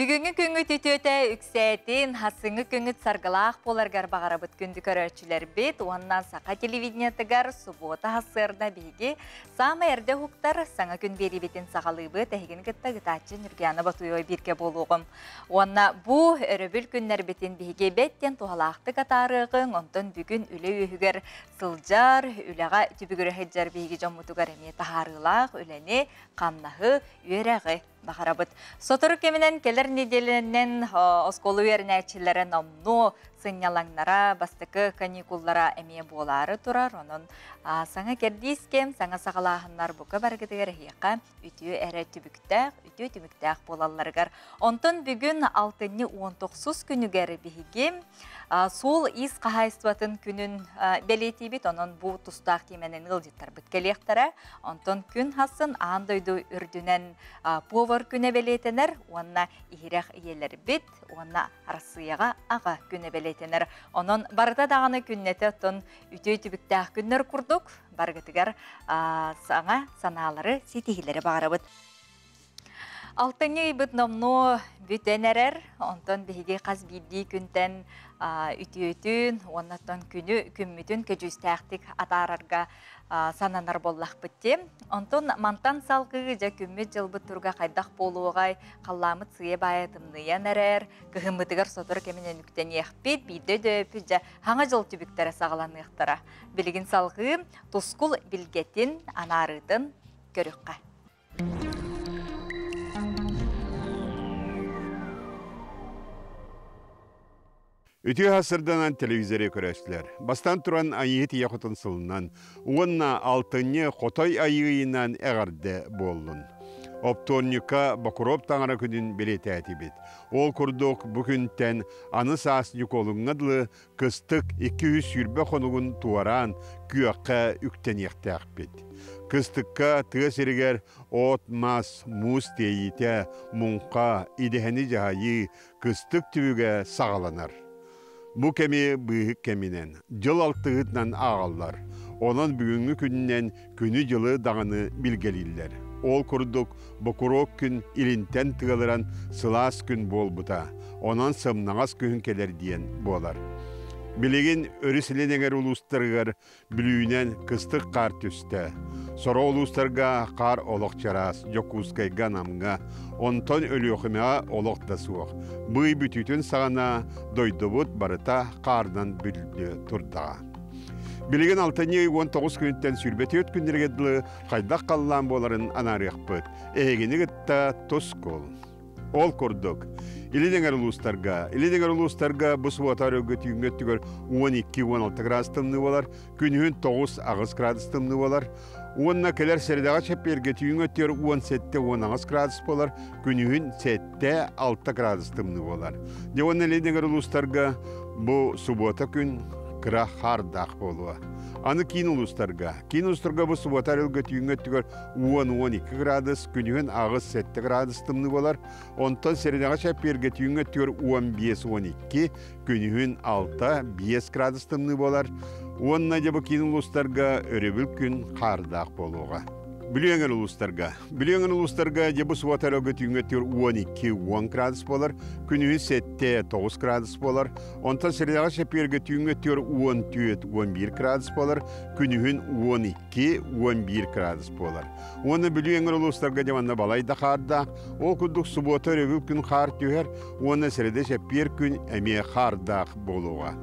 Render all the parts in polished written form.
Бүгінгі күңгі түтөті үксәтін, хасыңы күңгі сарғылақ боларғар бағарабыт күнді көрәчілер бет, оннан сақа телевидениятығар суббота хасырда бейге самы әрді хуқтар саңа күн бері бетін сағалығы тәйген күтті ғытачы нүргені батуой бірге болуғым. Онна бұ өрөбіл күннер бетін бейге беттен туғалақты қатарығын, онтын бүгін үлі өйігер сылжар, үліға түбігірі хеджар бейге жамутығар әме тахарылақ, үләне қамнағы, үйерәғі. Бахарабыт. Сотыр кемінен келер неделінен осколу ерінәчілері намну сынялаңнара, бастықы каникуллара әме болары тұрар. Оның саңа кердейскем, саңа сағалағынлар бұқы барғыдығыр хейқа үтіу әрі түбіктәқ болаларғар. Онтын бүгін 6-19 күнігері бігігем. Сол ис қағайыстуатын күнін бәлеті бет, оның бұл тұстақ теменен ғылжеттар бүткелектері. Онтын күн хасын аңдойды үрдінен повар күні бәлетінер, онына ихирек иелер бет, онына арасыяға аға күні бәлетінер. Оның барыта дағаны күннеті ұттын үтей түбіктәқ күннер күрдік, барғытығар саңа саналары сетігілері бағарабыд. Алтыны бұд номну бүтенерер, онтон бейге қаз бейді күнтен үті-үтін, оннаттан күммітін көжістәқтік атарарға сананар боллақ бітті. Онтон мантан салқығы жа күммет жылбыт тұрға қайдақ болуғай қалламыт сыя байытымныян әрер, күхімітігер сотыр кемінен үктен еқпет, бейді дөпі жа хаңа жыл түбіктері сағаланы еқтара. Білігін салқығы тұскул білгетін анарытын көріққа. Үті ғасырданан телевизоре көрәстілер. Бастан тұран айығы яқытын сылынан, онна алтыны қотай айығынан әғарды болын. Оптонника Бакуров таңара күнін белеті әтебет. Ол күрдік бүкінтен аны саас юколыңадылы кыстық 200 сүрбе қонуғын туаран күйаққа үктен еқті ақпет. Кыстыққа тығыз ерігер от, мас, муз тейіте, мұңқа, идехені жағайы кыстық түбіге сағаланар. Бұ кәме бұйық кәменен, жыл алтығытнан ағалар. Онан бүгінгі күнінен күні жылы дағаны білгелілер. Ол күрдік бұқырок күн илінтен тығылыран сылас күн бол бұта. Онан сымнағас күн келер дейін болар. Білеген өрісіленегер ұлыстарғар білуінен кыстық қар түсті. Сора ұлыстарға қар олық чарас, жокускайға намға, онтон өліоқымеға олық да суық. Бұй бүтітін сағана дойдыбыт барыта қардан бүлді тұрдаға. Білеген 6-19 күнттен сүрбеті өт күндергеділі қайдақ қаллан боларын анарық бұд. Әгені ғытта тұскол. Ол күрдік. Илидеңер ұлыстарға бұс уатар өгі түйінгеттігер 12-16 градус тымны болар, күнігін 9 градус тымны болар. Онына келер сәрдіға чәпперге түйінгеттігер 17-10 градус болар, күнігін 7-6 градус тымны болар. Де оны илидеңер ұлыстарға бұл суббота күн кіра хардақ болуа. Аны кейін ұлыстарға бұл субботар өгі түйінгеттігер 10-12 градус, күнігін 7 градус тымны болар. Онтан сәрдіға чәпперге түйінгеттігер 15-12, күнігін 6-5 градус тымны болар. Онына дебі кейін ұлыстарға өребіл күн қардақ болуға. Білуеңер ұлыстарға дебі субботар өгі түйінгеттігер 12-10 градус болар, күнігін 7-9 градус болар. Онтан сәрдіға чәпперге түйінгеттігер 14-11 градус болар, күнігін 12-11 градус болар. Оны білуеңер ұлыстарға деманна балайда қардақ, ол күндік субботар өгі күн қар түйер, оны сәрді чәппер күн әме қардақ болуға.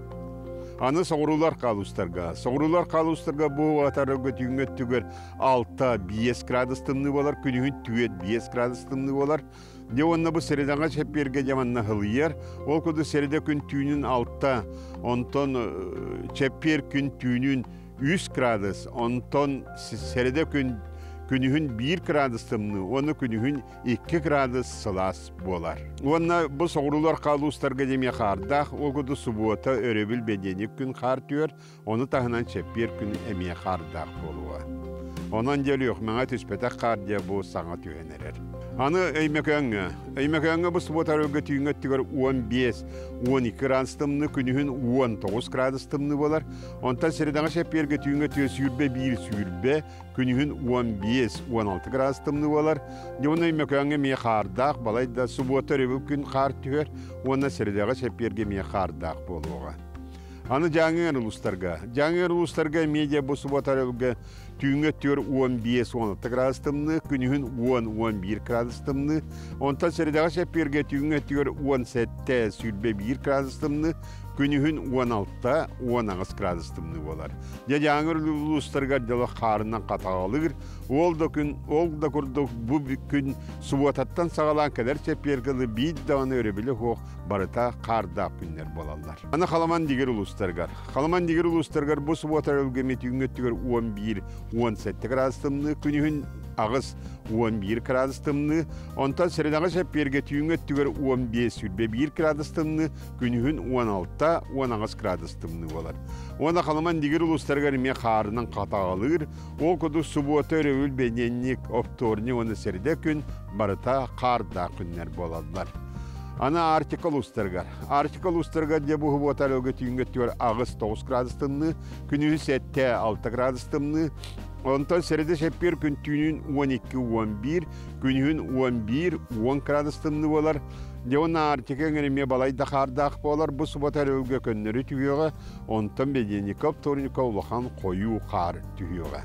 Аны соғырулар қалыстарға бұл атарығы түйінгеттігер 6-5 градус тымны болар, күнігін 5 градус тымны болар. Де онына бұл сәрдіға чәпперге деманна ғылыйер, ол күнді сәрді күн түйінін 6, онтон чәппер күн түйінін 3 градус, онтон сәрді күнігін 1 градус тымны, оны күнігін 2 градус сылас болар. Онына бұл соғырулар қалыстарға деме қардақ, ол күнді суббота өребіл бәденік күн қар түйер, оны тағынан чәппер күн әме қардақ болуа. Онан делі өқмаңа түспетақ қар де бұл саңа түйенерер. Аны әймәкәңі бұл сұботарылғы түйінгеттігер 15-12 градустымны, күнігін 19 градустымны болар. Онтан середағы шәпперге түйінгеттігі сүйірбе 1 сүйірбе, күнігін 15-16 градустымны болар. Оны әймәкәңі ме қардақ, балайда сұботары бұл күн қар түйер, оны середағы шәпперге ме қардақ болуға. Аны жаңыр ұлыстарға медиа бұл сұботарылғы түйінгеттігер 15-16 градустымны, күнігін 10-11 градустымны, онтан середағы шәпперге түйінгеттігер 17 сүйірбе 1 градустымны, күнігін 16-19 градустымны болар. Жаңыр ұлыстарға жылы қарынан қатағалығыр, ол да күрдік бұл күн сұботаттан сағалан кәдер шәппергілі бейді оны өребілі хоқ барыта қарда күнлер болалар. Аны қаламан дегер ұлыстарғар. Қаламан дегер ұлыстарғар бұл сұботар өлгеме түйінгеттігер 11-17 градустымны, күнігін ағыз 11 градустымны, онтан середағы шәпперге түйінгеттігер 15-1 градустымны, күнігін 16-19 градустымны болар. Оны қаламан дегер ұлыстарғар ме қарынан қатағалығыр, ол күді сұботар өл бәненнік опторны оны серде күн барыта қарда күнлер боладылар. Ана артикл ұстарғар. Артикл ұстарғар де бұл сұботар өлге түйінгеттігер ағыз 9 градустымны, күнігін 7-6 градустымны, онтан середе шәппер күн түйінін 12-11, күнігін 11-10 градустымны болар. Деуна артикен әреме балайда қардақ болар, бұл сұботар өлге көннері түйеға, онтан бәденікап торника ұлақан қойу қар түйеға.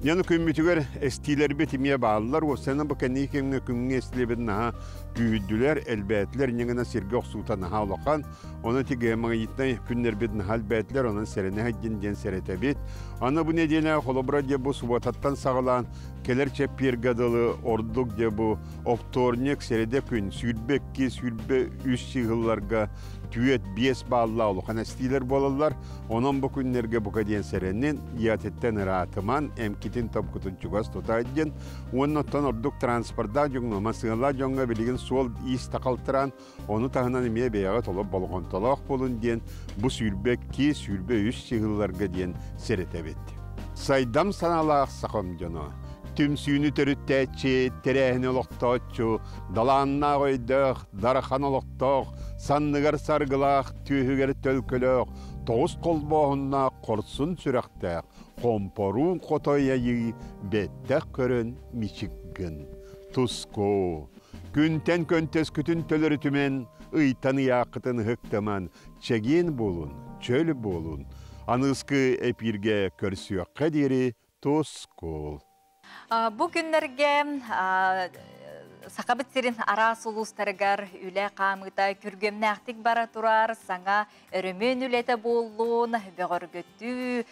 Яны көмметігер әстилер бетіме бағылар, осыны бұл кәнекеңі күнге әстілебетін наға күйідділер, әлбәтілер, неңіна серге оқсуыта наға ұлақан, оны теге маңа етіне күннер бетін әлбәтілер, оның сәріне әдден сәрете бет. Аны бұл недене қолыбыра де бұл сұботаттан сағылан, келер чәппергадылы, ордық де бұл опторнек сәреде күн, сүйірбекке, сүйірбе үш сиғылларға, түйет 5 балла олуқан әстилер болалар, онын бұл күннерге бұқа дейін сәренен, иятеттен ұратыман, әмкетін топкутын чугас тұтайден, онын ордық транспорда жоңы, масығыла жоңы білеген сол ис тақалтыран, оны тағынан еме бейаға толып болған толақ болын дейін, бұл сүйірбекке, сүйірбе үш сиғылларға дейін сәрете бетті. Сайдам саналақ сақым жоны. Түм сүйіні түріттәтші, тәрәхіні олықтатшы, даланна қойдық, дарахан олықтақ, санныгар саргылақ, түйігер төлкілік, тоғыз қолбағынна қорсын сүрәқтәк, қомпорун қотайайы бәттәк көрін мичікгін. Туско, күнтен көнтес күтін төлірі түмен, ұйтаны яқытын ғықтаман, чәген болун, чөл болун, анысқы әпірге көрсіяқ қадері туско. Бұл күнлерге сақабыттерін арас ұлыстарығар үлі қамыта күргемні ақтық бара тұрар, саңа өрімен үлеті болуын, бөғіргөттүү,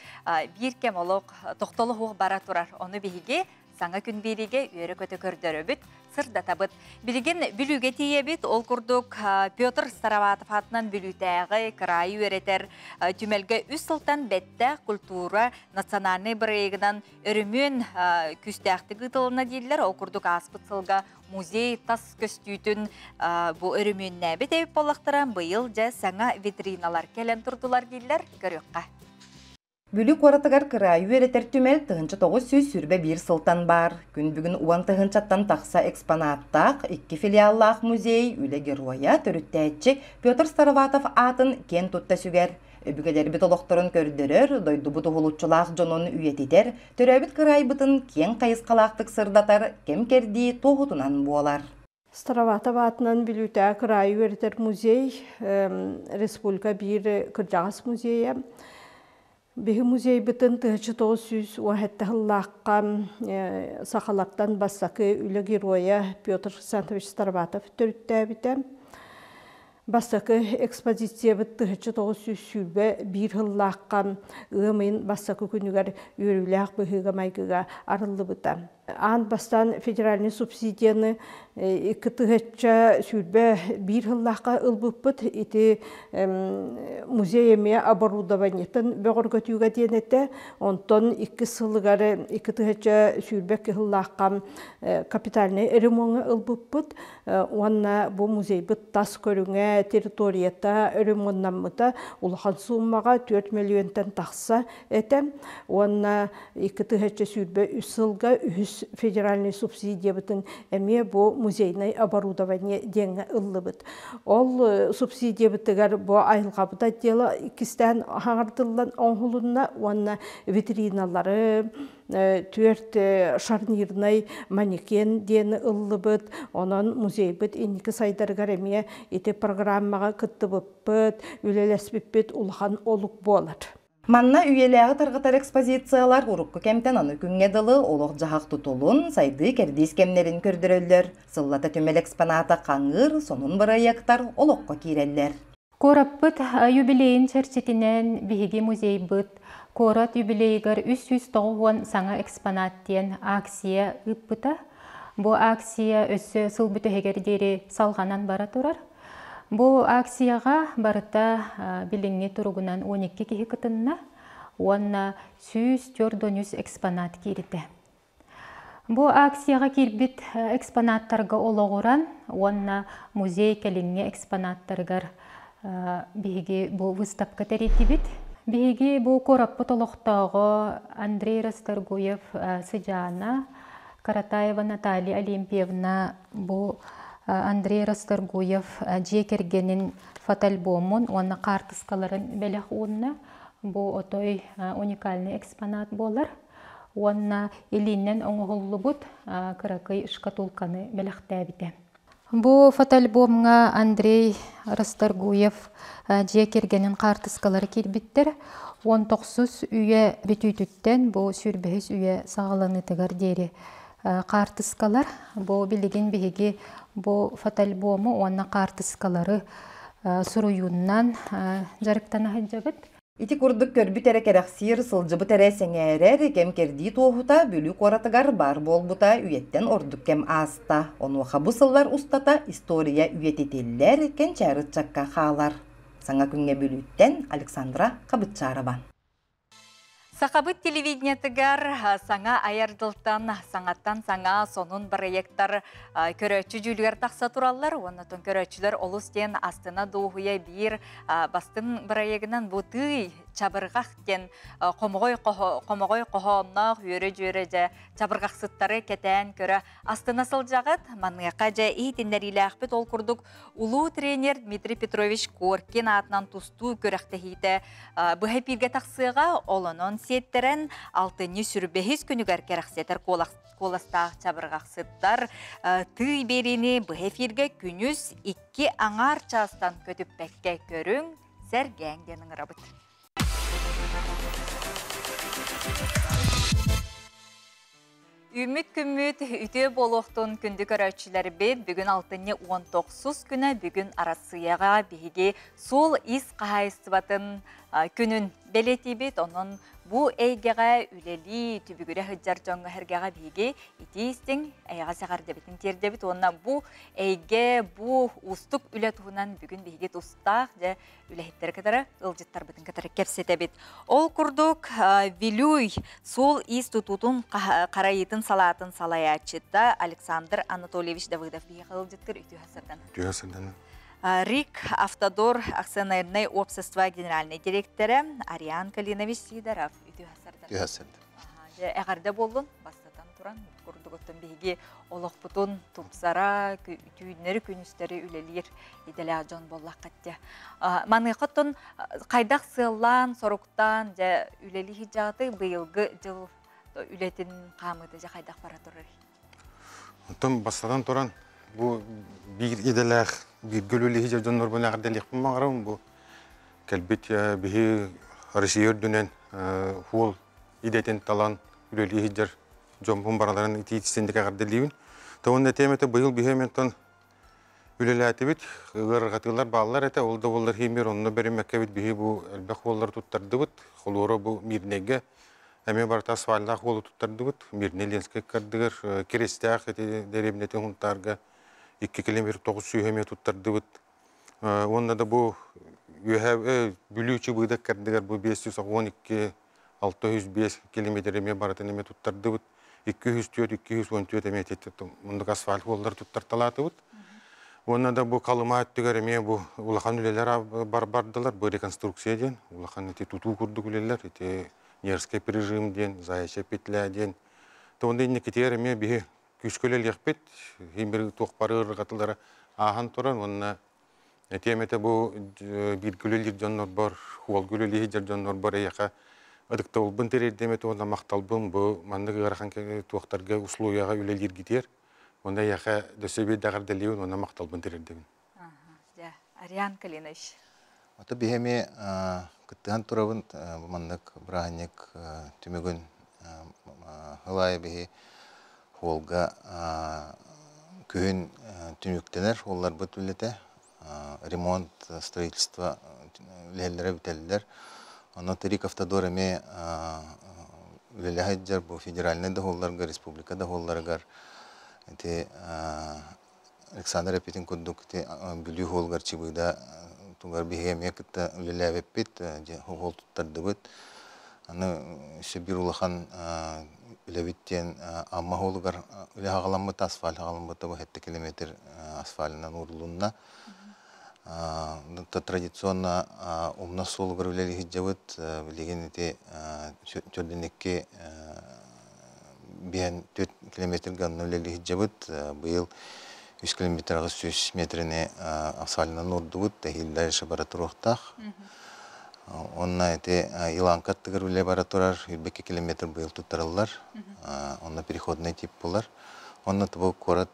бір кем олық тоқтолы бара тұрар. Оны бейге саңа күн береге үйері көті көрдері бүт, сырда табыт. Білген бүліге тие бүт, ол күрдік Петр Староватов атынан бүлітәғі крайы өретер түмелге үс сылтан бәтті культура национальный бірегінен өрімен күстәқті ғытылына дейлер, ол күрдік аспыт сылға музей тас көстүйтін бұл өрімен нәбет әйіп болақтыран бұйыл жа саңа витриналар кәлен тұрдылар дейлер көріққа. Бүлік оратығар кырайы өретер түмел тұғынчы 900 сүрбе 1 сылтан бар. Күн бүгін уан тұғынчаттан тақса экспонаттақ 2 филиаллақ музей үлі героя түріттәтчі Петр Староватов атын кен тұтта сүгер. Өбігелер біт олықтырын көрдірер, дойды бұты ғылытчылақ жонын үйететер, түрәбіт кырай бұтын кен қайысқалақтық сырдатар кем керді тоғытынан болар. Староватов атынан бүліті кырайы өретер музей, республика бір кыржағас музейі. Беги музей бітін 1900 уахеттахыллаққа сақалақтан бассақы үлі героя Петр Александрович Староватов түрітті біті. Бассақы экспозиция біт 1900 сүлбі бір ғыллаққа ұғымын бассақы күнігер өріліғ бұғыға майгыға арылы біті. Ан бастан федеральный субсидияны кытыгача сүрбе бир хыллаққа ылбыппыт ити музейеме оборудованиятын бөгөргөтүүгө денете онтон 2 сылыгары кытыгача сүрбе хыллаққа капитальный ремонтга ылбыппыт уанна бу музей бит тас көрүңө территорията ремонтнамыта улахан суммага 4 миллионтан такса этем уанна кытыгача сүрбе 3 сылга 3 федеральный субсидия бытын әме бу музейный оборудование деньги ыллыбыт. Ол субсидия бытыгар бу айылға бұта дела кистен хаңардылан оңғылынна уанна витриналары, төрт шарнирный манекен дені ыллыбыт, онан музей быт инекі сайдаргар әме ете программаға кытты бұппыт, үлелес бүппіт улхан олық болар. Манна үйеләғы тарғытар экспозициялар урукку кемтен аны күнге дылы олық жағақ тұтылын, сайды кердейс кемнерін көрдірөллер. Сыллата төмел экспоната қаңыр, сонун бараяқтар олыққа кейреллер. Кораппыт юбилейін чәрчетінен биһиги музей быт. Корат юбилейгар 309 саңа экспонаттен акция ыппыта. Бу акция өссө сылбыты хегердері салғанан бара турар. Бу акцияға барыта билиңне туругунан 12 кихи кытынна, онна 104 экспонат кирите. Бу акцияға кирбит экспонаттарга ологуран, онна музей келиңне экспонаттаргар биһиги бу выставка теритибит. Биһиги бу кораппы толоқтағы Андрей Расторгуев Сыджана, Каратаева Наталья Олимпиевна бу Андрей Расторгуев жекергенин фотоальбомун, онна картыскаларын белех уынна. Бу отой уникальный экспонат болар. Онна илиннен оңғылы бұд кыракай шкатулканы белехтәбіте. Бу фотоальбомға Андрей Расторгуев жекергенин картыскалары кирбиттер. 19 үйе бүтүйтүттен бу сүрбехис үйе сағаланыдығар дери картыскалар. Бу билигин биһиги бу фотоальбому онна картыскалары суруюннан жарыктана хаджабыт. Ити курдук көрбүт эре керексир сылжыбыт эре сеңээрер кем керди туохута бүлүк оратыгар бар болбута үйеттен ордук кем аста. Онуха бу сыллар устата история үйететеллер кен чарытчакка хаалар. Саңа күнге бүлүттен Александра Кабытчарова. Сақабыт телевидениятыгар саңа аярдылтан, саңаттан саңа сонун проекттар көрөчү жүлгер тақса тураллар. Оннотон көрөчүлөр олустен астына доғуя бир бастын проектінен бұты чабырғақ кен қомығой қоғамнақ үйірі жә чабырғақ сыттары кетен көрі астына сылжағыт. Манныяқа жә ейтіндерілі ақпет ол күрдік улуу тренер Дмитрий Петрович Коркин атынан тусту көріқтіхейті бұхай пирге тақсыға олының сеттерін алтыны сүрбехіз күнігер керексетер коластағы чабырғақ сыттар тый беріні бұхай пирге күніз 2 аңар частан көтіп бәкке көрің сәргәңденің рабыт. Үміт күміт үте болуқтың күнді көрәтшілер бет бүгін 6-19 күні бүгін арасыяға бігі сол ис қағайыстыбатын күнін белеті бет, оның бұ әйгеға үлелі түбігірі хүджар жоңғы әргеға бігі итейістің әйға сағар дебетін терде бет, онына бұ әйге бұ ұстық үлі тұғынан бүгін бігі тұстақ де үләхеттері кәдірі ұлжыттар бұтын кәдірі кәпсеті бет. Ол күрдік вилюй сол ис тұтутын қарайытын салатын салаячыда Александр Анатольевич Давыдов бігі қылжыттыр үті хасырдан. РИК Автодор акционерное общество генеральный директоры Ариан Калинович Сидоров үті хасырдан. Әғарда болын, бастатан тұран, күрдігіттен бейге олық бұтын тұмсара, түйінері күністері үлелер еделі жон боллақ қатты. Манықыттын қайдақ сыллан, сорықтан, үлелі хиджағыты бұйылғы жыл үлетін қамыды қайдақ бара тұрыр. Тұм бастатан тұран, бұл бір еделі bir gölüyle hiç canlar bana kadar lik mağaram bu kalbit bihi Rusya dönen hol idetin talan gölüyle hiç jombum baraların itisindik kadar liwin tawon netemete bu yıl bihi menton gölülatı bit gırgatlar bağlar ete oldu bollar hemir onu berim mekebit bihi bu elbek hollar tuttardı bit holora bu mirnege eme barta svalda holu tuttardı bit mirne lenske kardıgır kerestaq ete derebnete huntarga 2 kilometre 900 metre tuttardı bit. Onda da bu bülüçü bıdak kardıgar bu 512 605 kilometre me baratını me tuttardı bit. 204 214 metre onda asfalt yollar tuttartılatı bit. Onda da bu kalımat tügereme bu ulakan üleler barbardılar bu rekonstruksiyadan. Ulakan eti tutu kurdu üleler eti Nerskay rejimden, Zayacak petlerden Тоонда инне кетер эме бихи күскөлел яхпет, химбер туқпары ыргатылары ахан туран, онна темете бу бир күлелер жоннор бар, хуал күлелер жоннор бар, яка ыдыкта болбун терер демете онда макталбын, бу мандык ырахан туактарга услуяга үлелер кетер, онда яка дөсөбе дагардалыйын, онда макталбын терер дебин. Ариан Калинович. Ата бихеме кыттыган турабын мандык браганник түмөгүн хылай бихи холга күйін түнүктенер, олар бұт үлете ремонт, строительство үлелері бүтелілер. Оны Терик Автодор эме үлелі хаджар бұл федеральный доғолларға, республикада доғолларығар. Александр Эпетин күндік бүлі холгар чибыда тугар бихеме кытта үлелі әвеппет, хол туттарды бұт. Аны сөбір улахан үлебиттен амма холгар үле ағаламбыт, асфаль ағаламбыты бұл 7 километр асфальынан урулунна. Традиционно умна солгар үлелі хиджабыт, білеген ете чөдденекке бейін 4 километр ганны үлелі хиджабыт, бұйыл 100 километрға 100 метріне асфальынан урдубыт, тәхилдер іші бара тұруқтақ. Онна эти иланкаттыгар үле бара турар, 2 километр быйыл туттарылар. Онна переходный тип булар. Онна бұл корат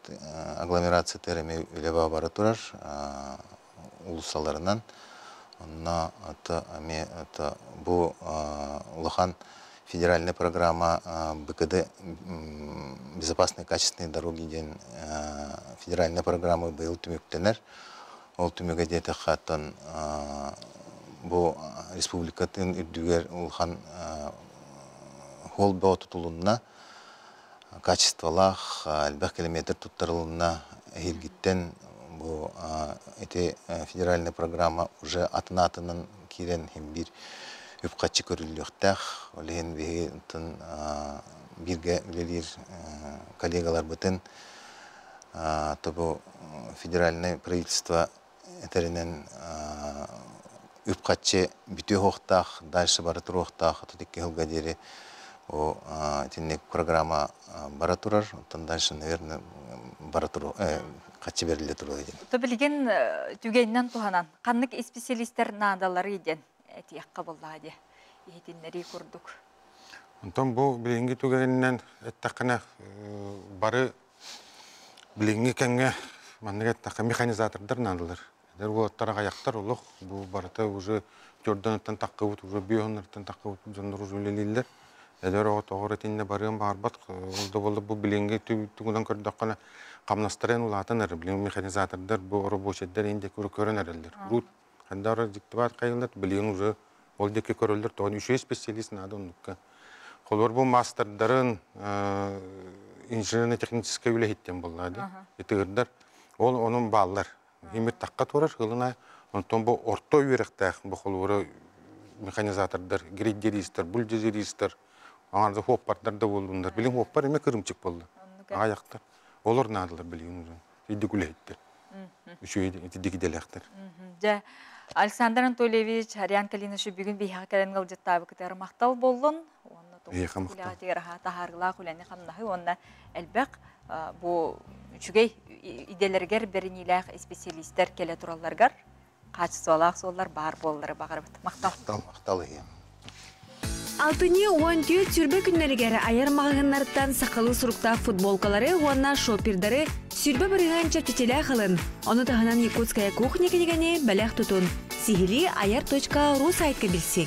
агломерация тереме үле бара турар улусаларынан. Онна бұл улахан федеральная программа БКД безопасные качественные дороги ден федеральная программа быйыл түмөктенер. Ол түмөге деті хаттан бұл республикатын үрдігер ұлған хол бау тұтылуына качестволақ әлбәқ километр тұттарылуына әйілгіттен бұл федеральная программа уже атын-атынан керен бір үпқатчы көріліқтәқ. Олеген бірге үлелер коллегалар бұтын федеральное правительство әтерінен үпқатчы бүті хоқтақ, дальше бары тұру хоқтақ, тұтекке ғылға дері теннек программа бара тұрар, оттан дальше, наверное, бара тұру, қатчы берілі тұру еден. Тұ білген түгеннен туғанан, қаннық специалистер надалары еден, әті яққа болды әде, ехетінлері көрдік. Онтан бұл білінгі түгеннен әттақына бары білінгі кәңге манныға әттаққа механизатордар надалар. Бұл аттарға аяқтар олық, бұл барыта уже жорданыттан таққыбыт, уже бүйонырттан таққыбыт жондар уже өлелейлер. Әдер оғыт оғыр етінде барығын бағарбат, олды болды бұл білінгі түгінен көрдіққана қамнастырын ұлатын әрі, білінгі механизатордар, бұл рабочеттер енді көрін әрілдер. Рут, қанда ұры диктиват қайылдар, білінгі уже ол деке көрілдер, тоғын үші специалист нады ондыққа. Қолыр бұл мастerdарын инженерно-технический үлі болады. Ол оның баллар. Химет таққа тұрар, ғылына, онтон бұл орто үйректәқ, бұл қолуыры механизатордар, грейдеристер, бульдезеристер, аңарда хоппардар да болуындар. Білін хоппар еме кірімчік болды. Аяқтар. Олар надылар білін ұзын. Үйді күлейттер. Үші дегіделектер. Александр Анатольевич, Ариан Калинович бүгін бейхақ кәлін ғылжеттабы күтері мақтал болын. Онна әлбәқ бұл үчүгей иделергер беринилах специалисттер келе туралларгар качестволах соллар бар боллары багар бит. Мактал. Алтыны 14 сүрбе күннәргәре аярмагыннардан сакалы сурукта футболкалары, онна шопирдары сүрбе биргән чәптелә кылын. Аны тагынан Якутская кухня кенегәне бәләх тутун. Сихили ayar.ru сайтка билсең.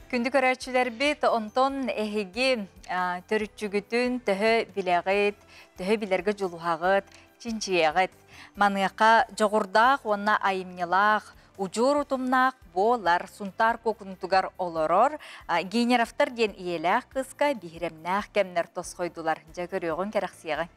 Күнді көрәтшілер бет, онтон әхеге түрітчігітін түхі біләғет, түхі білерге жұлуғағыт, чинчияғыт. Маныққа жоғырдақ, онна айымнелақ, ұжыр ұтымнақ болар, сұнтар көкінтігар олырыр. Генерафтар ден иеләқ қысқа бейремнәқ кәмнер тосқойдылар. Жәгір өғын кәрәқсияғы.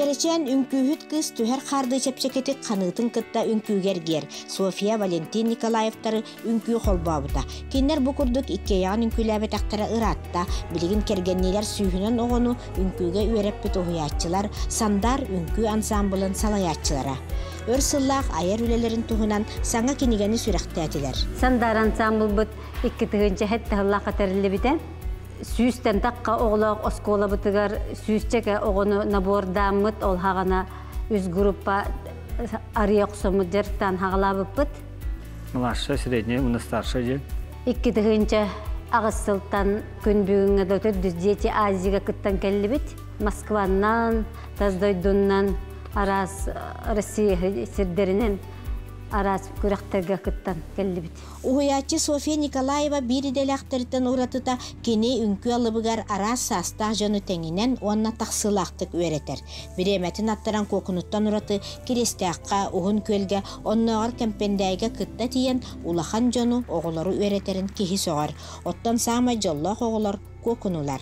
Кәречен үңкүйіт кыз түһәр қарды чепчекеті қанытын кытта үңкүйгергер София Валентин Николаевтары үңкүй холбабыта. Кеннер бұкурдық иккеяған үңкүйләбі тақтара ыратта, білігін кергеннелер сүйінен оғыну үңкүйге үйереппет оғыятчылар, сандар үңкүй ансамблын салаятчылара. Өрсыллақ айар үлелерін туғынан саңа кенегені сүрәқтәтілер. Сандар ансамбл бұд 2 тығынча хетті ғыллақ қатарылы біте. Сүйістен таққа оғылақ оскола бұтығар сүйістеке оғыны набордамыд ол хағана үз группа ария құсымы дерттан хағыла бұд. Младшая, средняя, у нас старшая дел. 2 тығынча ағысылтан күн бүгінгі дөтір дүз дети Азияға күттен кәлі біт. Москваннан, Таздойдуннан, арас Россия сірдерінен арас күрәқтерге күттен кәлі біт. Уғыятчы София Николаева бири деләқтірттен ұратыта кене үңкі алыбығар арас састақ жөні тәңінен онна тақсылақтық өретер. Біремәтін аттаран қоқынуттан ұраты керестәққа, ұғын көлге, оннағар кәмпендәйге күтті тиен улахан жөні оғылары өретерін кехи соғар. Оттан сама жоллақ оғылар қоқынулар.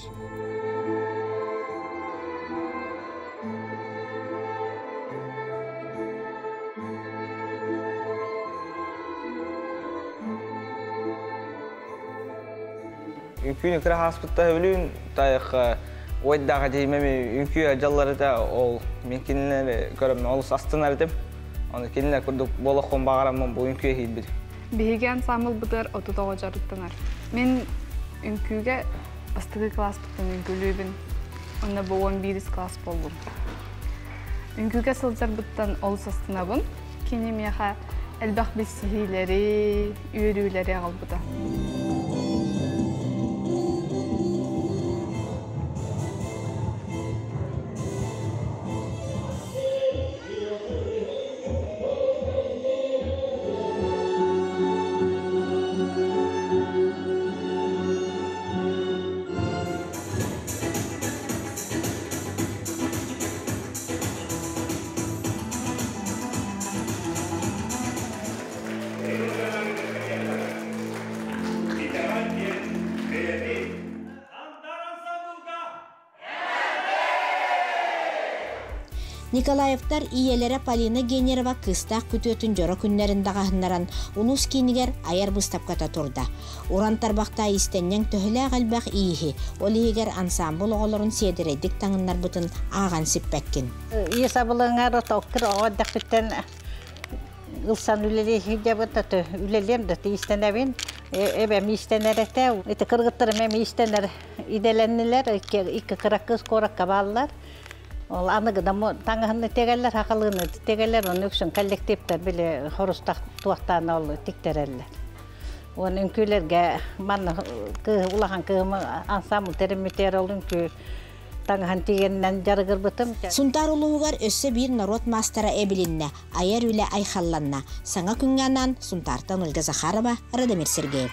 Үңкүйні кіра хаспытта өлін, тайық ойдаға деймеме үңкүй жаллары да ол мен кенілері көрімін олыс астынар дем. Оны кенілер күрдік болық қон бағарамын бұл үңкүйе кейді беді. Бейге ансамбл бұдар 39 жарыттанар. Мен үңкүйге бастығы класс бұттан үңкілуібін, онда бұл 11 класс болдым. Үңкүйге сылжар бұттан олыс астынабын, кене меға әлбақ біз сихилері, үйерілері ағыл бұда. Николаевтар иелері Полина Генерова кыстақ күтөтін жора күннерін дағахыннаран ұнус кейінігер аяр бұстапқата тұрда. Урантарбақта истеннен төхілі ғалбақ иихи, ол егер ансамбыл оғыларын седірейдік таңынлар бұтын аған сиппәккен. Есабылыңар отауқыр оғадақ біттен ұлсан үлелі хидябыты үлелемді истенәбін. Эбәм истенәрәтә, эті кыргыттырым әм истенәр иделәннелер, икі қырақыз қораққа балылар. Ол анығыда таңығынны тегелер, хақылығыны тегелер, оны өксін коллективтер біле хорыстақ туақтаны олы тектерелер. Оны үңкүйлерге улахан кығымы ансамбл теремитер ол үңкү таңығын тегеннен жарығыр бұтым. Сунтар ұлығығар өссі бір народ мастера әбілінне, айар үлі айхалланна. Саңа күнгеннен Сунтартан Ольга Захарова, Радамир Сергеев.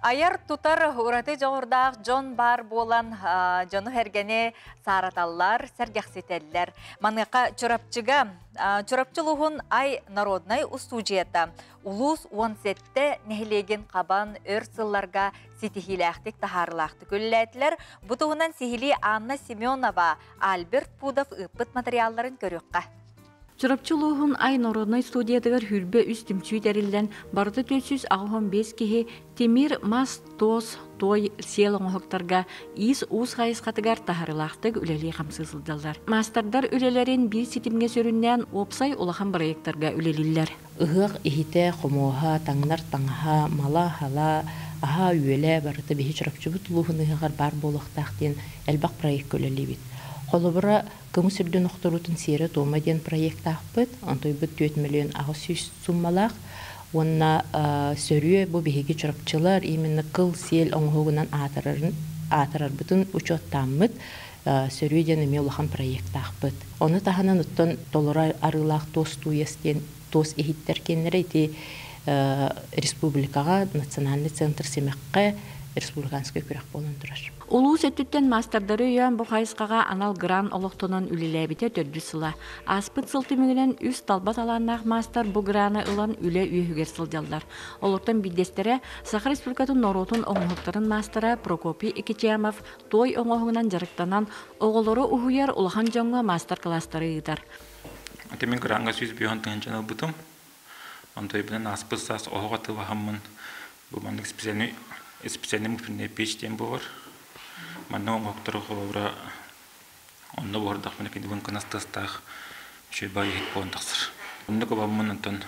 Айар тутар ураты жоғырдақ жон бар болан жону хергене сараталлар, сәргәқсетеллер. Маныққа чурапчылығын ай народнай устуджета. Улус 17-те нехилеген қабан өрсылларға сетихиләқтік тахарлақты көлләтілер. Бұтығынан сихили Анна Семенова, Альберт Пудов ұппыт материалларын көріққа. Чурапчылығын ай народной студиядығыр хүрбе үстімчүй дәрілден барды 415 кеге темир мас тоз той сел оңғықтарға ис уыз ғайыз қатығар тахарылақтық үлелі қамсызылдалар. Мастардар үлелерін бір сетімге сөріннен опсай олақан проекттарға үлелілер. Үғық ихите қомуға таңнар таңға мала хала аға үйелі барыты бейі чурапчыбы тұлуғын ұғығар бар болықтақтен әлбақ проект үлелі бит. Қолыбыра көмі сүрден ұқтырутын сері томаден проект ақпыт, антой бұд 4 миллион ағыз суммалақ. Онна сөріе бұл бейге чұрапчылар именно қыл сел оңғығынан атырар бұтын учоттамыд сөріеден еме олақан проект ақпыт. Оны тағынан ұттан толыра арылақ тос туестен тос ехиттер кенлері еті республикаға национальный центр семекке республиканский күрәк болын тұрар. Улус өттүттен мастардары үйен бұл қайысқаға анал гран олықтонын үлеләбіте төрді сыла. Аспыт сылтымығынан үс талбат аланнақ мастар бұл граны ылан үле үйігер сылдалдар. Олықтан бидестері Саха Республикатын Норотун оңғықтарын мастара Прокопий Экичемов той оңғығынан жарықтанан оғылары ұхуяр улахан жоңға мастар кластары ұйдар. Мен гранға сөз бүйон тұңын бұтым. Ондай білін аспыт сас оғыға тывағамын. Бұл маңдық специальный мүфінне пештен болар. Манна оңғықтары қолауыра онда бордақ мен екенде бұн қынастастақ шөй бай ет болындақсыр. Онда көбамын онтан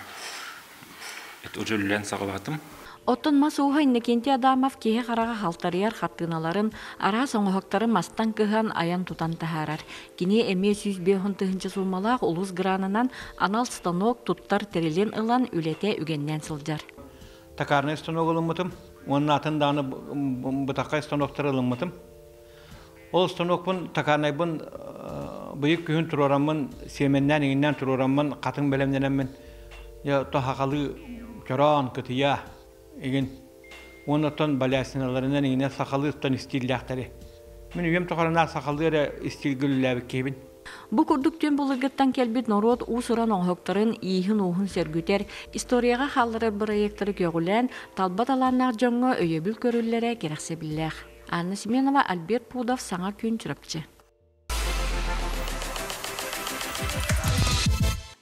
өжілілен сағалатым. Оттон мас уға иннекенте Адамов кеге қараға халтарияр хаттыналарын ара соңғықтары мастан кыған аян тутан тахарар. Кене әме сүйіз бейхін тұхынчы сулмалақ улус гранынан анал станок туттар терелен ылан үлете үгеннен сылжар. Такарны станок ылымытым, оның атын даны бұтаққа станоктар ылымытым. Ол станокпын такарнай бұн бұйық күйін тұрурамын, семеннен еңіннен тұрурамын, қатын бәлемденемін. Тоқақалы көран күтия. Egen ondan balasınalarından yine sakalıktan istillahları. Мен üyem tokarına sakalıkları istilgülüler kebin. Bu kurduktan bulurgıttan kelbit norot usuran oğuktарын ihin oğun sergüter, istoriyaga halları proyektleri kögülen, talbat alanlar jonga öyöbül körüllere gereksebiller. Anna Simenova, Albert Pudov, Sana Kün Çırapçı.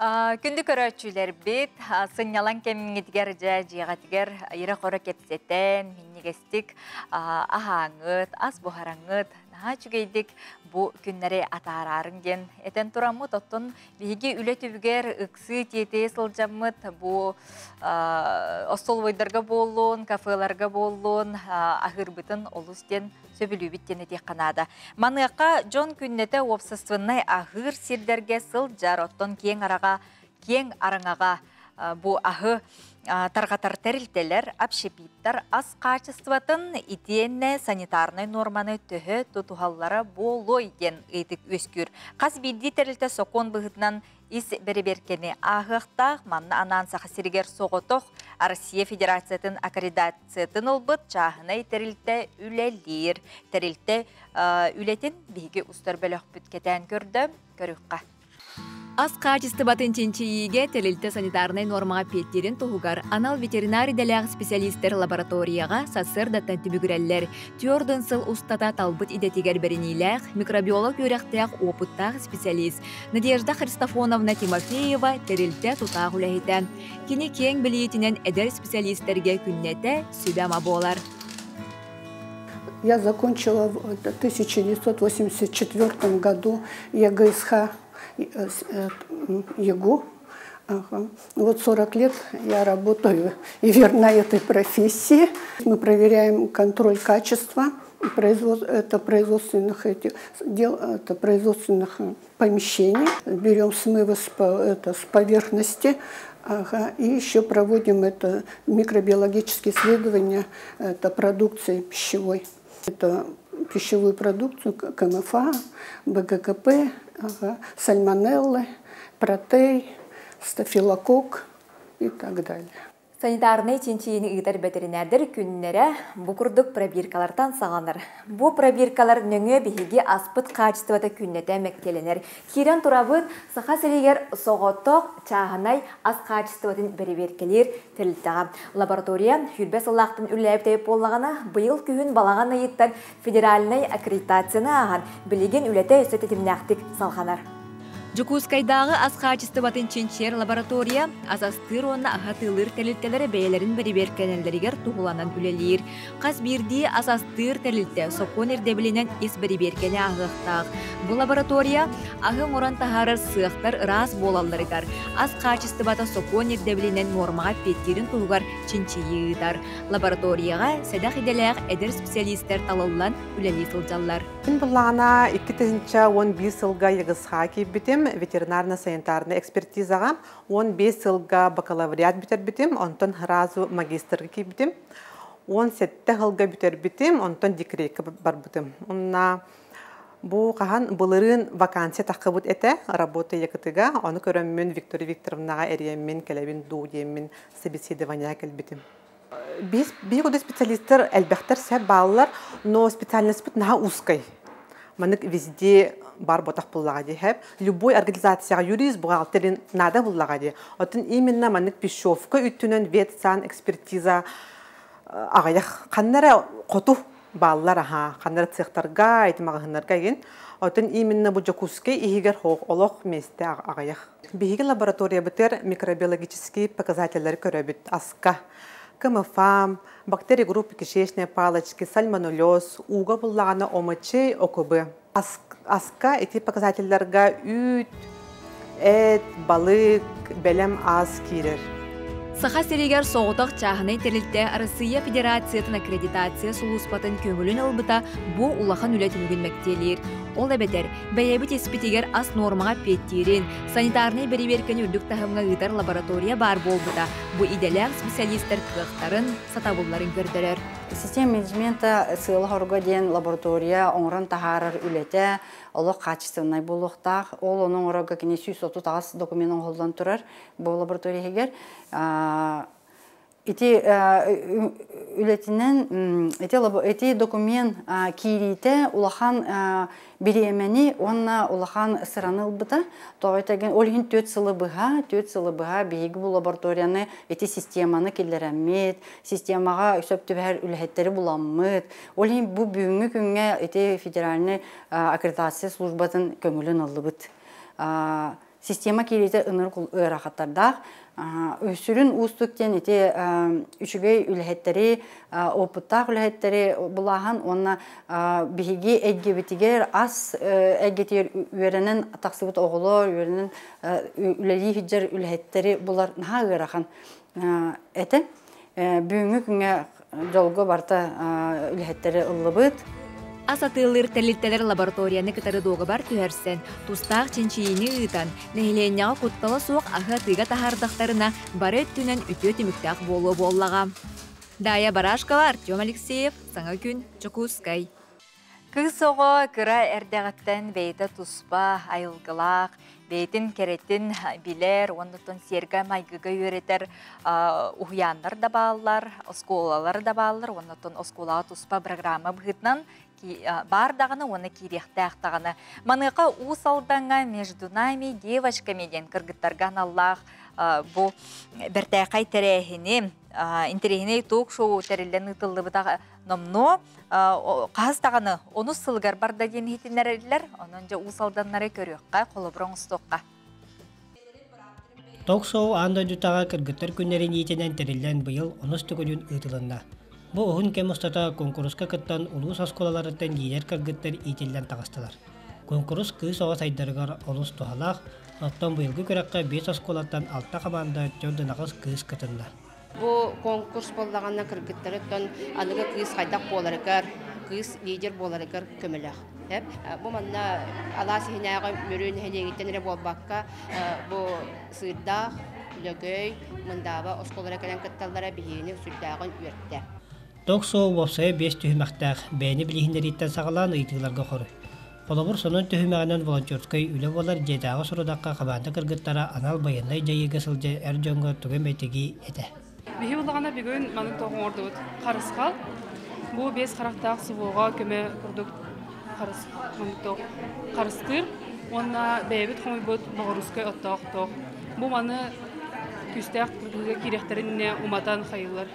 Күнді көрәтшілер бет, сынялан кәміңетігер жиғатігер айыра қора кепсеттен, меннегестік ағаңыт, ас бұхараңыт, наға жүгейдік бұ күннәрі атарарын ген. Әтен тұрамыт, оттын бейге үлі түбігер үксі тете сылжамыт, бұ остол ойдарға болуын, кафеларға болуын, ағырбытын олыстен сөбілі біттені де қанады. Маныққа жон күннеті опсыстығынай ағыр сирдерге сыл жар оттон кең араңаға бұ ағы тарғатар тәрілтелер, апшепиттар аз қачыстыватын иденне санитарный норманы түхі тұтуғалары болой ден ұйтық өскүр. Қаз білді тәрілті соқон бұғытынан ис береберкені ағықтақ, манна анан сақы сиргер соғытоқ Россия Федерациятын аккредитациятын ұлбыт жағынай тәрілті үлелер. Тәрілті үлетін бейге ұстар бөліқ бүткетен көрді, көріққа. Аз качество батынченчиге тәрілті санитарный нормаға петтерін тұғығар анал ветеринарий дәләғ специалистер лабораторияға сасыр даттан түбігірәллер. Түйордың сыл ұстата талбыт идетігер берінейләғ, микробиолог өрәқтәғ опыттағы специалист Надежда Христофоновна Тимофеева тәрілті тұтағы үләйті. Кені кең білетінен әдер специалисттерге күннеті сөбәма болар. Я закончила в 1984 году ЕГСХ ЕГУ. Вот 40 лет я работаю и верна этой профессии. Мы проверяем контроль качества производственных помещений. Берем смывы с поверхности. И еще проводим микробиологические исследования продукции пищевой. Это пищевую продукцию КМФА, БГКП, сальмонеллы, протей, стафилококк и так далее. Санитарный тенчиini ытар ветеринардер күннәре букурдук пробиркалардан сағаныр. Бу пробиркалар нөңе бихиги аспыт качествода күннәтә мәктеленер. Кирен турабыт саха селигер соғоттоқ чағынай аз качестводын береберкелер тірілтіға. Лаборатория хүрбе сыллақтын үлләйіптейіп болағына бұйыл күйін балаған айыттан федеральный аккредитацияны аған білеген үләті өсететімнәқтік салғанар. Жукускайдағы аз качествоватын ченчер лаборатория азастыр онна ағатылыр тәлілтелері бәйелерін береберкенелерігер туғыланан үлелер. Қаз бірді азастыр тәлілті соқон ердебілінен ес береберкене ағықтақ. Бұл лаборатория ағын оран тағарыр сықтар ырас болаларыгар. Аз качествовата соқон ердебілінен нормаға петтерін туғығар ченчейідар. Лабораторияға сәдақ еделәғ әдір специалистер талылан үлелі сылжалар. Бұлағына 2011 сылға егісқа кейбітім, ветеринарно-санитарный экспертизаға 15 сылға бакалавриат бітер бітім, онтон разу магистрға кейбітім, 17 ғылға бітер бітім, онтон декретқа бар бітім. Онна бұл қаған бұлырын вакансия тақы бұд әті, работа екітіға, оны көріммен Виктория Викторовнаға әріеммен, кәләбін ду деймін, собеседования кәл бітім. Biz bir годы специалисттер әлбәттер сәп балалар, но специальность бит наһа узкай. Манык везде бар ботақ буллага ди һәп. Любой организацияга юрист, бухгалтерин надо буллага ди. Отын именно манык пишовка үтүнен ветсан экспертиза агаях каннара коту баллар аха, каннара цехтарга, айтмагыннарга ген. Отын именно бу жокускай игер хог олох месте агаях. Биги лаборатория битер микробиологические показатели көрөбүт аска. КМФАМ, бактерии группы кишечной палочки, сальмонеллез, уга буллаганы омычы, окубы. Аска эти показательлерга үт, эт, балык, белем аз кирер. Саха серегер соғытақ чағынай терілтті Россия Федерациятын аккредитация сұлуспатын көмілін албыта бұ улахан үлетін үгілмектелер. Ол әбетер, бәйәбіт еспетегер ас нормаға петттерін, санитарный береберкен үрдік тағымға ғытар лаборатория бар болбыта. Бұ иделәк специалистер қықтарын, сатабылларын көрдірер. Система менеджмента сыйлы хорго ден лаборатория оңран тахарар үлете, олық качественный болуқтақ. Ол оның орога кене 130 документ оңғылдан тұрар бұл лаборатория егер. Эти үлетинен эти документ кирите улахан беремени онна улахан сыранылбыта тойтаген олин 4 сылы быга биги бу лабораторияны эти системаны келлеремет системага өсөптүбөр үлеттери буламмыт олин бу бүгүнкү күнгө эти федеральный аккредитация службатын көңүлүн алыбыт система кирите ыныр ырахаттарда өсүрүн устуктен эти үчүгөй үлһеттери опыттак үлһеттери булахан онна биги эггебитигер ас эггетер үөренен таксыбыт оголор үөренен үлели хиджер үлһеттери булар наагырахан эте бүгүнкү күнгө жолго барта үлһеттери ыллыбыт. Асатылыр тәлилтелер лабораторияны кытары доғы бар түһәрсен, тустақ ченчиini ыытан, нәһиленняға куттала суық аға тыға тахардақтарына бары өттінен үтө түміктақ болу боллаға. Дая Барашкова, Артем Алексеев, Саңа күн, Чокускай. Кыз оғы кыра әрдәғаттан бейті туспа, айылғылақ, бейтін керетін билер, онытын серга майгыға өретер ұхянлар да балылар, осколалар да балылар, онытын осколаға туспа программа бұғытнан бардағыны, оны керектәқтағыны. Маныға ұсалданға между нами девочками ден кыргыттарған Аллах бұ біртәқай тәрәхіне, интерехіне ток-шоу тәрелен ұтылды бұдағы номно қағыстағыны оны сылғар барда ден хетінәрелер, онынша ұсалданлары көріққа, қолы бұрын ұстоққа. Ток-шоу анда дүтаға кыргыттар күннерін етенен тәрелен бұйыл оныс түгілін ұтылында. Бұл оғын кем ұстата конкурсқа кыттан улус асколаларыттан ейер кыргыттар етелден тағыстылар. Конкурс кыз оға сайдарығар олыс тұхалақ, оттан бұйылғы көрәққа 5 асколаттан 6 команда жондан ағыз кыз кытында. Бұл конкурс болағанна кыргыттарыттан анығы кыз қайдақ боларығар, кыз лидер боларығар көміліғ. Бұл манна ала сихинайға мөрін хенегеттен болбаққа бұл сырдақ, үлігөй, мұндағы осколара кәлен кытталара бейені сүлдағын өртті. Ток-шоу вопсая 5 түхімақтақ бәйіні білігіндеріттен сағалан ұйтығыларға қоры. Қолабыр сонын түхімағынан волонтерскай үлі болар жайдағы сұрудаққа қабанды кыргыттара анал байындай жайыға сылжа әр жонға түгім әйтігі еті. Бейі болағана бүгін мәнің тоғын орды өт. Қарысқал. Бұл 5 қарақтақ сұбуға көме күрдік қарыстыр. Онна бәйбіт қомай бұд бағырускай оттақ тоқ. Бұл маны күстәк кыргызга киректерине уматан хайылар.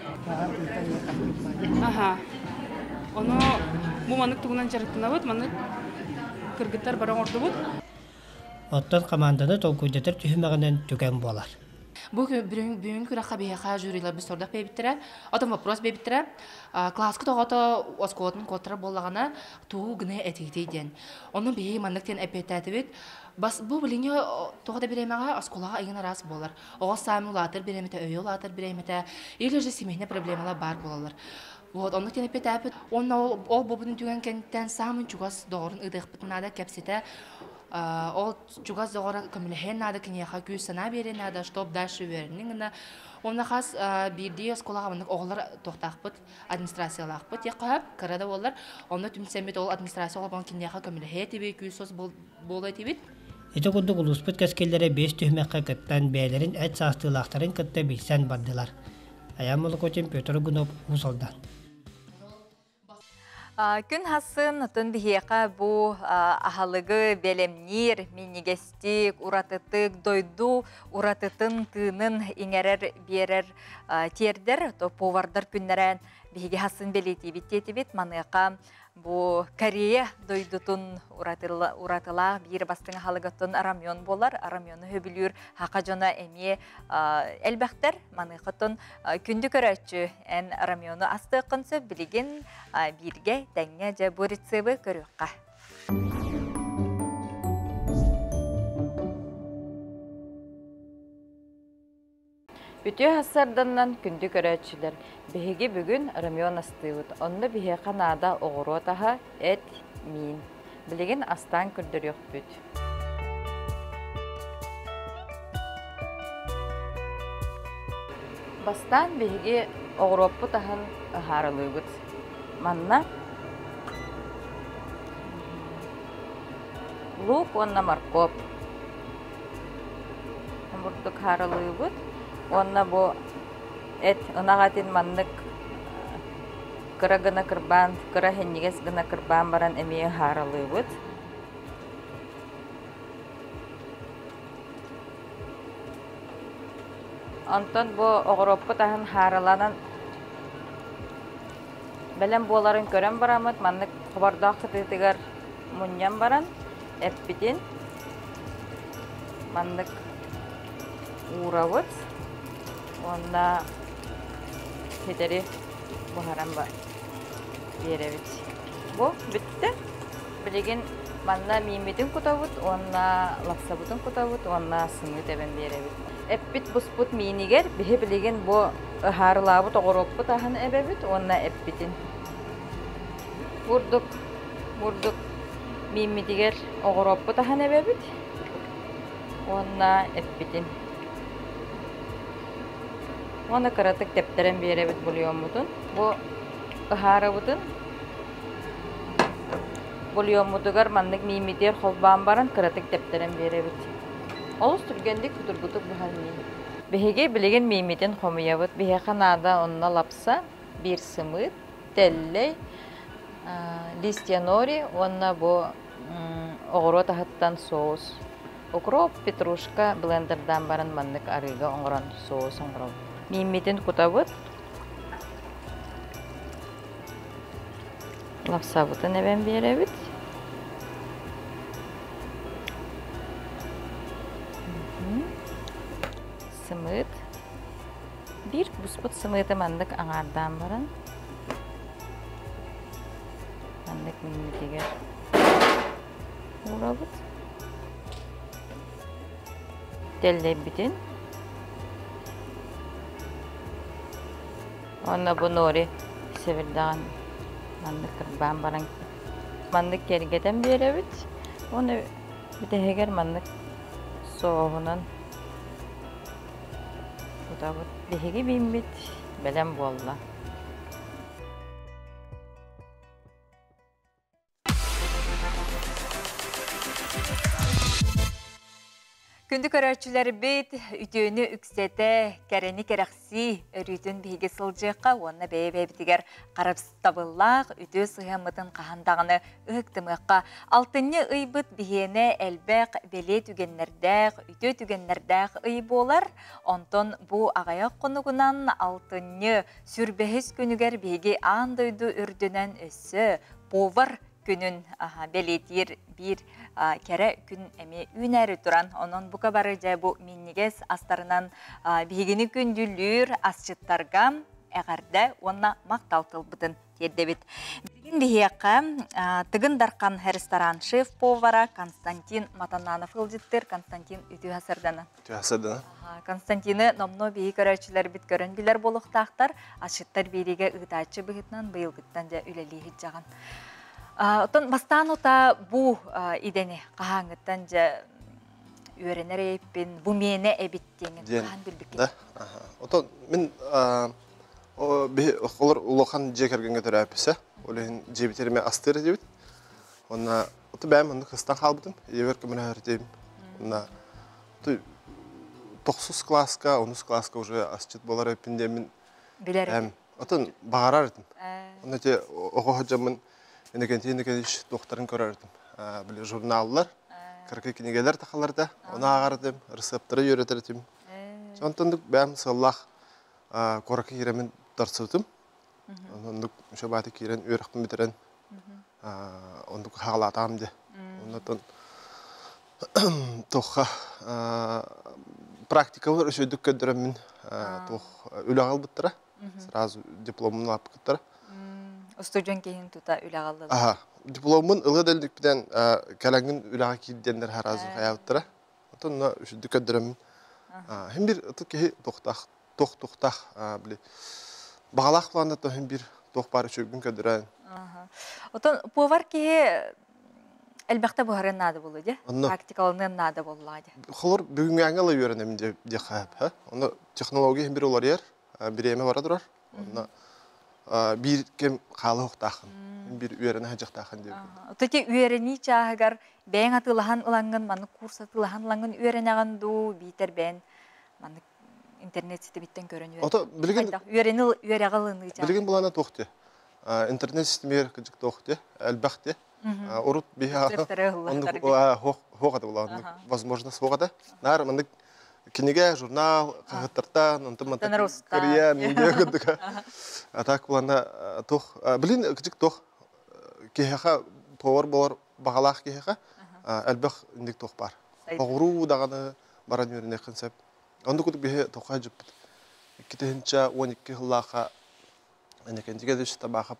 Аха. Оны бу манык тугунан жарыктына бут, манык кыргыттар баран орду бут. Оттан команданы толкуйдатыр түһүмәгенен түгән болар. Бу бүгүн күрәккә бейха жюрилар без тордак бейбиттер. Атам вопрос бейбиттер. Класска тогото оскотын котра боллагана туу гына этигдейден. Оны бей мандыктен эпетәтибит. Бас бу билине тогда беремага осколага айгына раз болар. Ого самулатыр беремете, өйөлатыр беремете. Или же семейный проблемалар бар болалар. Вот, он тен эпетәпит. Он ол бубын түгән кенттен самын чугас дорын ыдык битнада кепсете. Ол чугас догора көмөлһен нада кинеха күсана берен нада чтоб дальше вернигна. Онна хас бирди осколага мындык оглар токтакпыт, администрациялакпыт. Якап карада болар. Онда түмсемет ол администрация болгон кинеха көмөлһе тебе күсөс болой тибит. Эти курдук улуспут каскеллере 5 түһмәккә кыттан бәйләрен әт састылактарын кытта билсән бардылар. Аямолокотин Петр Гунов узалдан. Күн хасын тон бихеқа бу ахалыгы белемнир, минигестик, уратытык, дойду, уратытын тынын иңерер берер тердер, то повардар күннерен бихеге хасын белети биттетибит, маныqa бу Корея дойдутун уратыла бир бастың ахалыгытын арамyon болар, арамyonu höbülür, хақа жона эме элбәхтер, маныqытын күнді көрәтчі ән арамyonu астықынсы білеген бирге дәңе жа бу рецебы көріққа. Үтө хасарданнан күнді көрәтчілер. Беһиги бүгін арамyon астыйбыт. Онда бихе қанада оғыру таға әт мин. Білеген астан күрдір yok бүт. Бастан беһиги оғыроппы тағын харылыйбыт. Манна лук, онна морковь. Бурдук харылыйбыт. Онна бу эт ынағатын маннык кыра гына кырбан, кыра хеннигес гына кырбан баран эмие харылыйбыт. Онтон бу оғыроппы тахын харыланан белем боларын көрен барамыт, маннык хабардақ қытытыгар муньян баран, эппитин маннык уравыт. Онда хетери бухаран бар беребит. Бу битти. Билеген манна мимитин кутабыт, онна лапсабытын кутабыт, онна сыңы тебен беребит. Эппит буспут минигер бихе билеген бу харылабыт оғыроппыт ахын эбебит, онна эппитин. Бурдук мимитигер оғыроппыт ахын эбебит, онна эппитин. Оны кыратык тептерен беребит бульонмутун. Бу ыхарабытын бульонмутугар маннык мимитер холбан баран кыратык тептерен беребит. Олус түргендик кутургутук бухар мин. Бехеге билеген мимитин хомуябыт. Бехеха нада онна лапса бир сымыт, теллей, листья нори, онна бу оғыро тахаттан соус. Укроп, петрушка, блендердан баран маннык арыга оңран соус оңрау. Мимитин кутабыт. Лапсабытын эбен беребит. Сымыт. Бир буспут сымыты мандык аңардан баран. Мандык мимитигер урабыт. Теллебитин. Онна бу нори севердаган мандык кырбан баран мандык кергеден беребит. Оны битегер мандык соғынан кутабыт. Бихеги бимбит белем болла. Күнді көрәтшілері бейт, үтөні үксеті, кәрені керәқси, өрүтін бейге сылжыққа, онына бәйбәйтігер қарапстабыллақ, үтө сығамытын қағандағыны ұқтымыққа. Алтынны ұйбыт бейені әлбәқ беле түгеннердәқ, үтө түгеннердәқ ұй болар. Онтон бұ ағаяқ қонығынан алтынны сүрбәхіз күнігер бейге андойды үрдінен өсі, повар күнін белетер бір кәрі күн әме үнәрі тұран. Онын бұқа бары жай бұ меннегес астарынан бейгені күнділер асчыттарға әғарда онына мақталтыл бұдын тердебет. Білген бейеқі тігін дарқан ресторан шеф-повара Константин Матананов ғылдеттер. Константин үті ғасырданы. Константины номно бейі көрәтшілер біт көрін білер болуқтақтар. Асчыттар бейреге ұғытачы бұғытнан бұйылғыттан жа үлелі жағын. Отон бастан ота бу идене қағаңыттан жа өренер ейппен, бу мені әбіттеңін қаған білбекке. Отон мен олар улақан жекергенге түрі әпісі, олығын жебітеріме астыры дебіт. Онна бәйім онды қыстан қалбыдым, евер көмін әрдейім. 9 класска, 10 класска уже асчыт болар әпінде мен Билер. Отон бағарардым. Оны те оғы жамын енекенті іш доқтарын көрардым. Біле журналлар, кіркі кенегелер тақаларда, оны ағардым, рецепттары үйретірдім. Сонтандық бәм сыллақ қорақы керемін дарсытым. Ондық мүшабаты керен өріқпін бітірен. Ондық қағалатам де. Ондан тоққа практикалар үшөйдік көдіремін үлі ағал бұттыра. Сразу дипломын алып кеттір. Студент кейін тута үлі ағалды. Дипломын ылы дәлдік біден кәләңгін үлі аға кейдендер харазу қая бұттыра. Онда үшөйдік көдіремін. Хем бір кеге тоқтақ біле. Бағалақ планда то хем бір тоқ бары үшөйгін көдірен. Отон повар кеге әлбәқті бұғарын нады болу де? Практикалының нады болуады. Қолыр бүгінгі аңылы үйерінемін де қайып. Оны технология хем бір олар ер. Bir eme var durar. Onda bir kem kalı hoqtaqın. Bir üyerine hacıqtaqın diyor. Öteki üyereni çağıgar ben atılahan ılangın, manı kurs atılahan ılangın üyerenağın du biter ben manı internet site bitten görün üyeren. Ota bilgin üyereni üyereğalını çağıgar. Bilgin bulana toqti. İnternet sistemi kıcık toqti. Elbaqti. Urut biha. Onda hoqada bulan. Возможность hoqada. Nar manı Книга, журнал, қағыттардан, онтыматан Корея, менде күндігі. Так боланда, білін, күчік тоқ, кейхеға тоғыр болар бағалақ кейхеға, әлбәқ үндік тоқ бар. Оғыру дағаны баран өріне қынсап. Онды күдік бейе тоққа жүппіт. Кетігінші 12 ғыллаға әнекендіге дөші табақып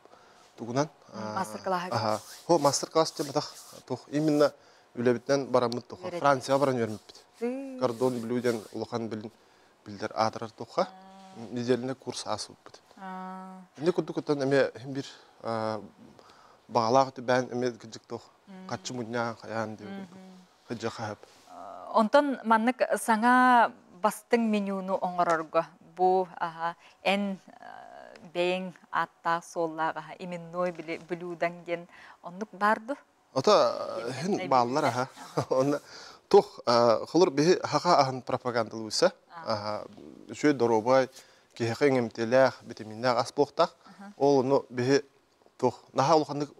тұғынан. Мастер-класс. Мастер-класс деп атақ. Именно үлебіттен барамыд тоққа. Франция баран өрмеппіт. Кордон білуден ұлыған білдер адырар тоққа. Неделіне курс асып бұд. Енді күдді күттен әме бір бағалағы бән әме күдік тоқ. Қатшы мұдня қаян деп. Қыджа қайып. Онтан маннық саңа бастың менюны оңырырға. Бұл ән бәйін атта соллаға именной білудан ген. Ондық барды? Ота хин баллар аха. Онда тоқ қылыр бе хақа ағын пропагандалы өсі. Шөй доробай, кейхеқі өңемтеләқ, витаминнәқ ас болықтақ. Ол оны бе тоқ. Наға олқандық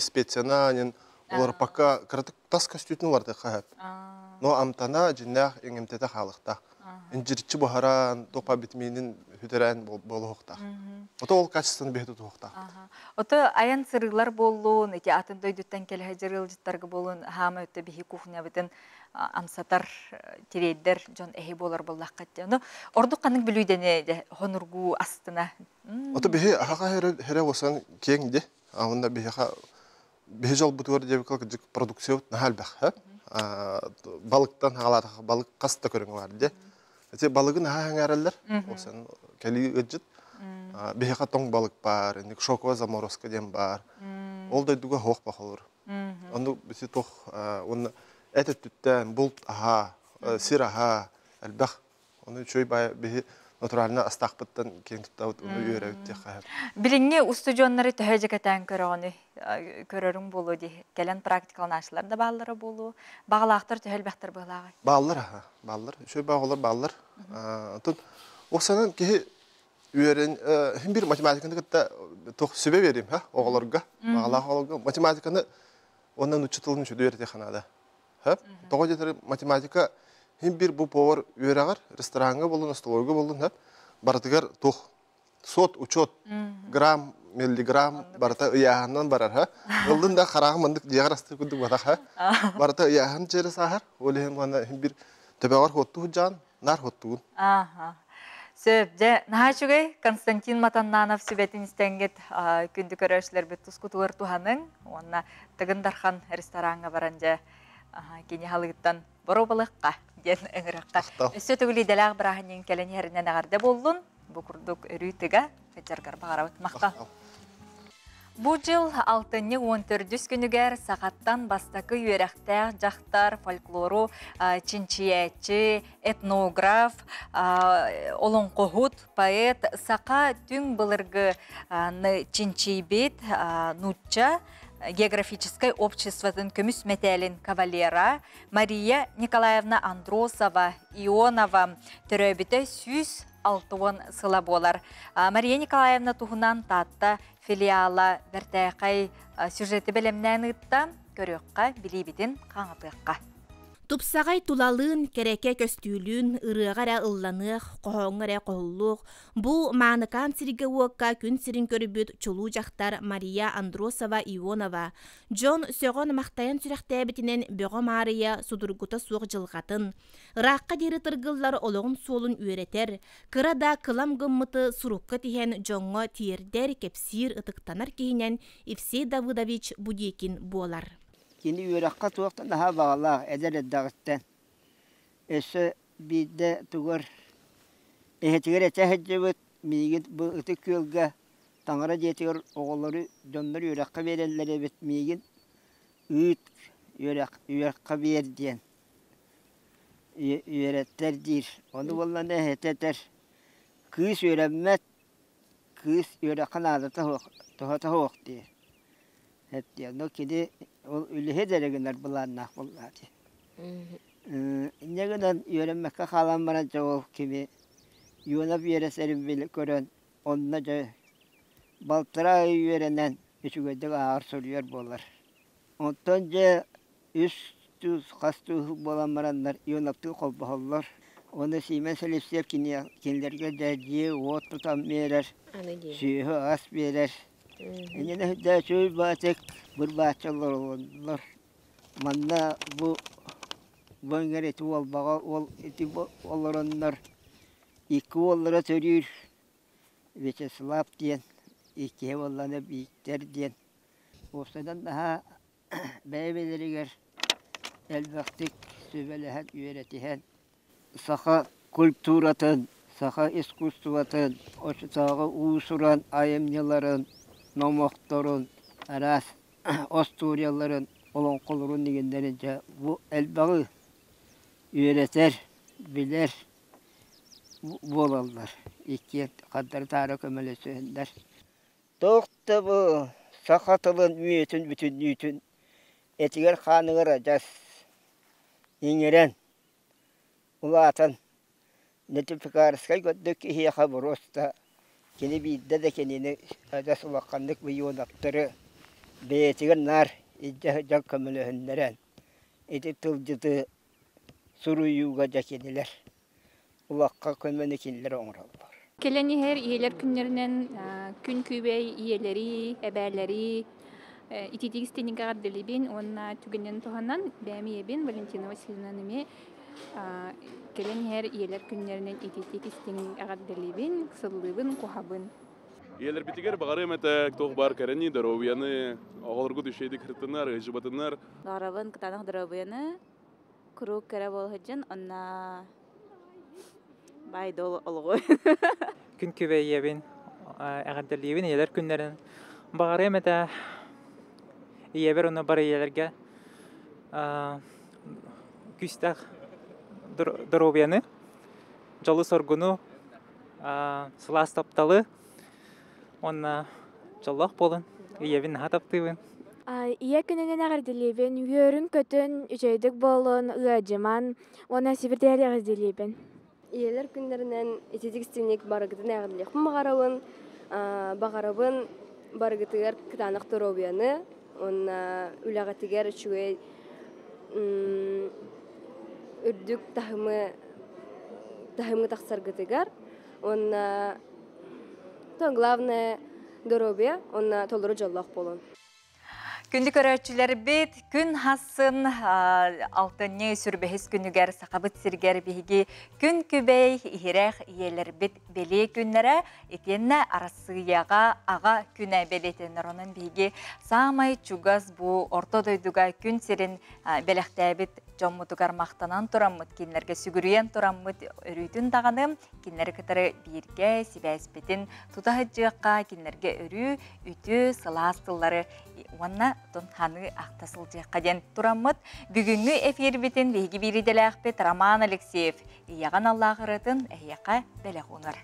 специяна, олар пақа қыратық тас костютын варды қағып. Но амтана жиннәқ өңемтеті қалықтақ. Инжирчі бұхаран, тоқпа витаминін хүтерән болу хоқтақ. Ота ол качествоны бе тоқтақ. Ота аян сырылар болуын, эти атындай дүттен келі жырыл жыттарғы болуын, хама өтті бейі кухня бітін амсатар терейдер жон әйі болар болақ қатты. Орды қаның білуйдені хоныргу астына. Ота бейі аға хәрі осан кеңді. Онда бейі жол бұтуар дебекал жүк продукция өт нағал бәқ. Балықтан ағалатық, балық қасты көрің бар. Балығын ағаң әрелер, осан кәлі өджіт. Бейіға тоң балық бар, шокова заморозка дем бар. Ол дайдуға хоқ бақылыр. Онды бізі тоқ, оны әті түттен, бұлт аға, сир аға, әлбәқ. Оны чөй бай бейі натуралына астақпыттан кен тұттауыт, оны үйер әуітте қайып. Біліңе устудионлары төхәжі кәтән көрерің болу де, кәлен практикалын ашылар да бағылары болу, бағылақтар төхәлбәқтір бағылағы? Бағылар аға, бағылар. Шөй бағылар бағылар. Оқсанан кейі үйерін, хем бір математиканы кітті тоқ сөбе берейм, оғыларға, бағалақ оғыларға. Математиканы ондан ұчытылын шөді өрте қанада. Тоғы жетері математика хем бір бұл повар үйерағар, ресторанға болын, столойға болын, бардығар тоқ сот, учет, грамм, миллиграмм, барыта ұяғаннан барар. Олдың да қарағы мандық деғар асты күндік батақ. Барыта ұяған жері сағар, олы хем бір төбеғар хотту жан, нар хоттуын. Сөбде, нағачугай Константин Матаннанов сөбетін істенгет күнді көрәшілер бет тұскутылар туғаның, онына тығындархан ресторанға баранжа кені халығыттан боробалыққа ден ұңыраққа. Өсі түгілі дәләғ бірағынен кәлін ерінен ағарды болдың, бұқырдық үрітіға өтергар бағара өтмаққа. Бұл жыл 6-14 күнігер сағаттан бастақы үйерәқтәр, жақтар, фольклору, чинчиячы, этнограф, олон қоғыт, поэт, сақа түн бұлырғы чинчибет, нутча, географическое обществодан көміс мәтәлін кавалера Мария Николаевна Андросова, Ионова, түрәбіті сүз 6 сыла болар. Мария Николаевна туһунан татта филиала бертәқай сюжеті білімнән ұтта көріққа білейбетін қаңытыққа. Тупсағай тулалын, кереке көстүлүн, ырыгара ылланык, қоңыра қоллук. Бу мааныкан сирге уокка күн сирин көрүбүт чулуу жактар Мария Андросова Ионова. Джон сөгөн мактаян сүрәктәбитинен бөгө Мария судургута суок жылгатын. Ыракка дери тыргыллар ологун суолун үйретер. Кырада кылам гыммыты сурукка тиһен Джонго тиердер кепсир ытыктанар кийинен Евсей Давыдович Будекин болар. Yeni yürekka tuğuktan daha bağlı eder dağıttan. Ese bir de tuğur. Ehetiger etehecebet miygit bu ıtık yolga Tanrı diyetiger oğulları döndür yürekka verenlere bet miygit üt yürekka ver diyen. Yürekler dir. Onu vallahi ne heteter. Kız yürekmet kız yürekkan adı tahok diye. Hep diyor. No kedi öyle hederegenler bulannak bulladı. Ne kadar öğrenmekte kalan bana cevap gibi yuna bir yere serim bile gören onunla da baltıra öğrenen üçügödek ağır soruyor bolar. Ondan üstü kastı bulanmaranlar yunaptı kolbahallar. Onu simen selipsiyep kinlerge derdiye ot tutan verer. Sühü as verer. Yine de şöyle batık bir bahçeler olurlar. Manna bu bangeret ol bağa ol eti olanlar iki onlara söylüyor. Ve slap diyen iki olanı biter diyen. Ortadan daha bebeleri gör. Elbette sübelehen öğretihen. Saha kültüratın, saha iskustuvatın, o saha usuran ayemnilerin nomoktorun, aras, Osturyalıların olan kolurun diyenlerince bu elbağı öğreter, bilir, bolallar. İki kadar tarih kömelesinder. Dokta bu sakatılın müyetün bütün nütün etiger kanıgır acaz. İngeren, ulatan, netifikarskay gördük ki haber osta. Kini bidde de kendini adas ulakandık ve yonaktırı beyetigen nar icah kömelehinderen. Eti tılcıtı suruyuga jakeniler. Ulakka kömenikinler oңrallar. Keleni her iyeler günlerinden gün kübey iyeleri, eberleri ititik istenin kadar onna tügenen tohanan bemiyebin Valentina Vasilyevna'nın Kelen her iyeler günlerinden ititik istenin kadar kısıllığın kuhabın. Iyeler bitiger bağırı metek toğbar kereni daroviyanı ağırgı düşeydik hırtınlar, ıcıbatınlar. Daravan kıtanak daroviyanı kuru kere bolhacın onna baydol olğu. Gün kübeyebin kadar iyeler günlerin bağırı metek iyeber ona bar iyelerge küstak Доробяны, жалы соргуну, сылас тапталы, онна жаллах болын, иевин хатаптывын. Ие күнінен ағырдылебен, үйерін көтін, үчейдік болын, ұғажыман, ona сибірдер ағырдылебен. Иелер күндерінен етедік стенек барығытын ағырдылек мағарауын, бағарауын барығытығар кытанық Доробяны, онна үлағатығар үшуе үрдүк тахымы тахсаргытыгар, он то главное Доробия, он толыры жоллақ болын. Күнді көрәтшілер бет, күн хасын алтыны сүрбехіз күнігер сақабыт сіргер бейгі күн күбей ихирәқ иелер бет беле күннері етенні арасыяға аға күнә белетенер оның бейгі самай чугаз бұ ортодойдуға күн сірін беләқтәбет жоммутугар мақтанан тұраммыт, кенлерге сүгірүйен тұраммыт өрүйтін тағаным, кенлер кітары бирге, сибәспетін тұтахыджыққа кенлерге өрі, үті, сыластылары уанна тонханы ақтасыл жаққа ден тұраммыт. Бүгінгі эфир бетін бейгі бириделі ақпет Роман Алексеев,ияған Аллағырытын әйяқа бәлі қоңыр.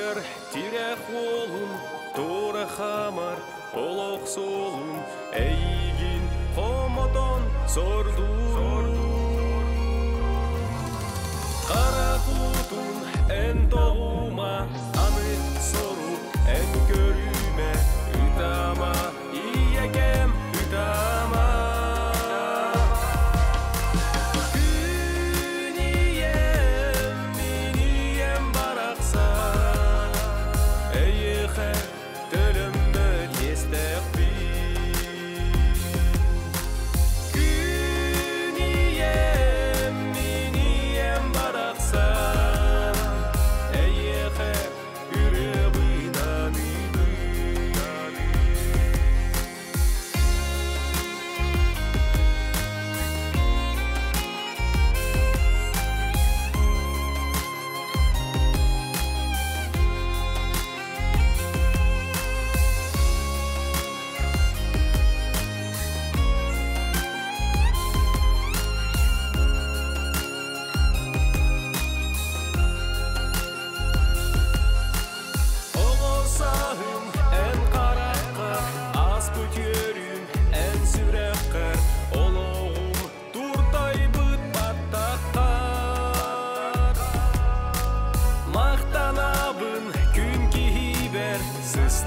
Төгөр тирек болун, тура хамар, олоқ солун, әйгін қоматон сордун. Қара құтун ән тоғума, аны сору ән көріме, үтама, иегем үтама.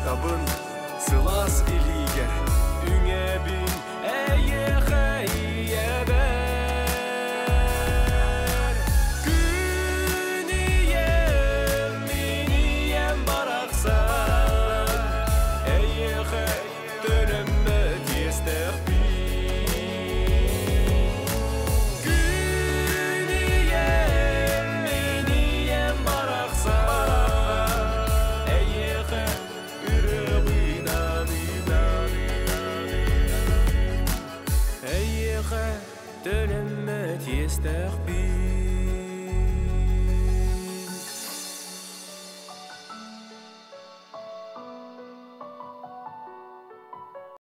Табын сылас илигер үңе бин әйеғе иебер күн ием мен ием барақсан әйеғе төнімі тестек бин күн ием мен ием барақсан әйеғе Tölemme tiyestek bir